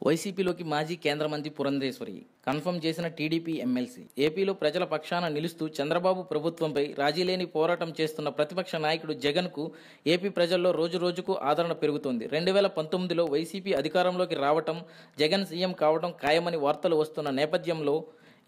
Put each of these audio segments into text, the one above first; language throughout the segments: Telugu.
వైసీపీలోకి మాజీ కేంద్ర మంత్రి పురంధేశ్వరి కన్ఫర్మ్ చేసిన టీడీపీ ఎమ్మెల్సీ. ఏపీలో ప్రజల పక్షాన నిలుస్తూ చంద్రబాబు ప్రభుత్వంపై రాజీలేని పోరాటం చేస్తున్న ప్రతిపక్ష నాయకుడు జగన్కు ఏపీ ప్రజల్లో రోజురోజుకు ఆదరణ పెరుగుతోంది. 2019లో వైసీపీ అధికారంలోకి రావటం, జగన్ సీఎం కావడం ఖాయమని వార్తలు వస్తున్న నేపథ్యంలో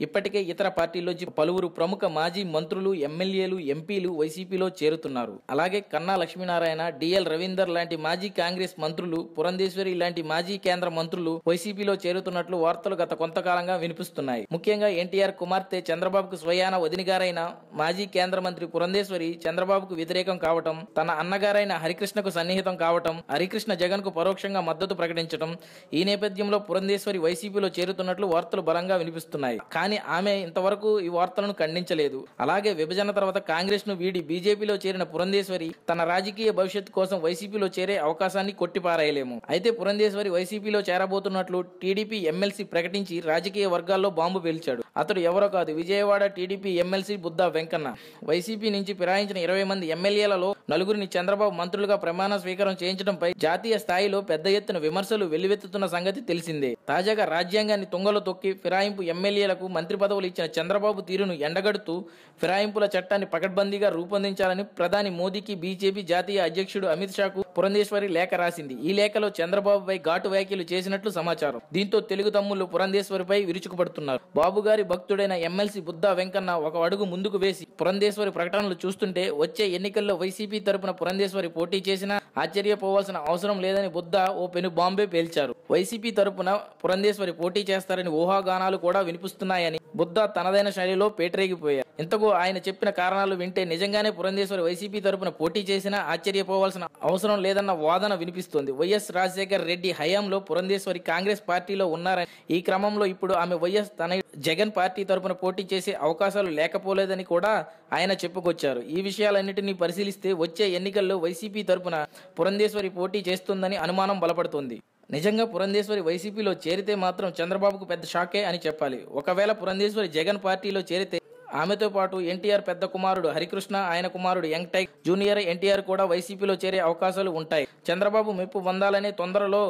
ఇప్పటికే ఇతర పార్టీల్లోంచి పలువురు ప్రముఖ మాజీ మంత్రులు, ఎమ్మెల్యేలు, ఎంపీలు వైసీపీలో చేరుతున్నారు. అలాగే కన్నా లక్ష్మీనారాయణ, డిఎల్ రవీందర్ లాంటి మాజీ కాంగ్రెస్ మంత్రులు, పురంధేశ్వరి లాంటి మాజీ కేంద్ర మంత్రులు వైసీపీలో చేరుతున్నట్లు వార్తలు గత కొంతకాలంగా వినిపిస్తున్నాయి. ముఖ్యంగా ఎన్టీఆర్ కుమార్తె, చంద్రబాబుకు స్వయాన వదినగారైన మాజీ కేంద్ర మంత్రి పురంధేశ్వరి చంద్రబాబుకు వ్యతిరేకం కావటం, తన అన్నగారైన హరికృష్ణకు సన్నిహితం కావటం, హరికృష్ణ జగన్ కు పరోక్షంగా మద్దతు ప్రకటించడం, ఈ నేపథ్యంలో పురంధేశ్వరి వైసీపీలో చేరుతున్నట్లు వార్తలు బలంగా వినిపిస్తున్నాయి. కానీ ఆమె ఇంతవరకు ఈ వార్తలను ఖండించలేదు. అలాగే విభజన తర్వాత కాంగ్రెస్ ను వీడి బీజేపీలో చేరిన పురంధేశ్వరి తన రాజకీయ భవిష్యత్తు కోసం వైసీపీలో చేరే అవకాశాన్ని కొట్టిపారేయలేము. అయితే పురంధేశ్వరి వైసీపీలో చేరబోతున్నట్లు టీడీపీ ఎమ్మెల్సీ ప్రకటించి రాజకీయ వర్గాల్లో బాంబు పేల్చాడు. అతడు ఎవరో కాదు, Vijayawada TDP MLC Budda Venkanna. YCP నుంచి ఫిరాయించిన 20 మంది ఎమ్మెల్యేలలో 4గురిని చంద్రబాబు మంత్రులుగా ప్రమాణ స్వీకారం చేయించడంపై జాతీయ స్థాయిలో పెద్ద ఎత్తున విమర్శలు వెల్లువెత్తుతున్న సంగతి తెలిసిందే. తాజాగా రాజ్యాంగాన్ని తుంగలో తొక్కి ఫిరాయింపు ఎమ్మెల్యేలకు మంత్రి పదవులు ఇచ్చిన చంద్రబాబు తీరును ఎండగడుతూ ఫిరాయింపుల చట్టాన్ని పకడ్బందీగా రూపొందించాలని ప్రధాని మోదీకి బీజేపీ జాతీయ అధ్యక్షుడు అమిత్ షాకు పురంధేశ్వరి లేఖ రాసింది. ఈ లేఖలో చంద్రబాబుపై ఘాటు వ్యాఖ్యలు చేసినట్లు సమాచారం. దీంతో తెలుగు తమ్ముళ్లు పురంధేశ్వరిపై విరుచుకుపడుతున్నారు. బాబు గారి భక్తుడైన ఎమ్మెల్సీ బుద్దా వెంకన్న ఒక అడుగు ముందుకు వేసి పురంధేశ్వరి ప్రకటనలు చూస్తుంటే వచ్చే ఎన్నికల్లో వైసీపీ తరపున పురంధేశ్వరి పోటీ చేసినా ఆశ్చర్యపోవాల్సిన అవసరం లేదని బుద్దా ఓ పెను బాంబే పేల్చారు. వైసీపీ తరపున పురంధేశ్వరి పోటీ చేస్తారని ఊహాగానాలు కూడా వినిపిస్తున్నాయని బుద్దా తనదైన శైలిలో పేటరేగిపోయారు. ఇంతకు ఆయన చెప్పిన కారణాలు వింటే నిజంగానే పురంధేశ్వరి వైసీపీ తరపున పోటీ చేసినా ఆశ్చర్యపోవాల్సిన అవసరం లేదన్న వాదన వినిపిస్తోంది. వైఎస్ రాజశేఖర్ రెడ్డి హయాంలో పురంధేశ్వరి కాంగ్రెస్ పార్టీలో ఉన్నారని, ఈ క్రమంలో ఇప్పుడు ఆమె వైఎస్ తన జగన్ పార్టీ తరపున పోటీ చేసే అవకాశాలు లేకపోలేదని కూడా ఆయన చెప్పుకొచ్చారు. ఈ విషయాలన్నింటినీ పరిశీలిస్తే వచ్చే ఎన్నికల్లో వైసీపీ తరపున పురంధేశ్వరి పోటీ చేస్తుందని అనుమానం బలపడుతోంది. నిజంగా పురంధేశ్వరి వైసీపీలో చేరితే మాత్రం చంద్రబాబుకు పెద్ద షాకే అని చెప్పాలి. ఒకవేళ పురంధేశ్వరి జగన్ పార్టీలో చేరితే ఆమెతో పాటు ఎన్టీఆర్ పెద్ద కుమారుడు హరికృష్ణ, ఆయన కుమారుడు యంగ్ టైగర్, జూనియర్ ఎన్టీఆర్ కూడా వైసీపీలో చేరే అవకాశాలు ఉంటాయి. చంద్రబాబు మెప్పు పొందాలనే తొందరలో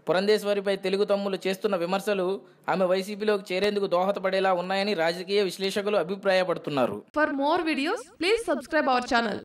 పురంధేశ్వరిపై తెలుగు తమ్ములు చేస్తున్న విమర్శలు ఆమె వైసీపీలోకి చేరేందుకు దోహదపడేలా ఉన్నాయని రాజకీయ విశ్లేషకులు అభిప్రాయపడుతున్నారు. For more videos, please subscribe our channel.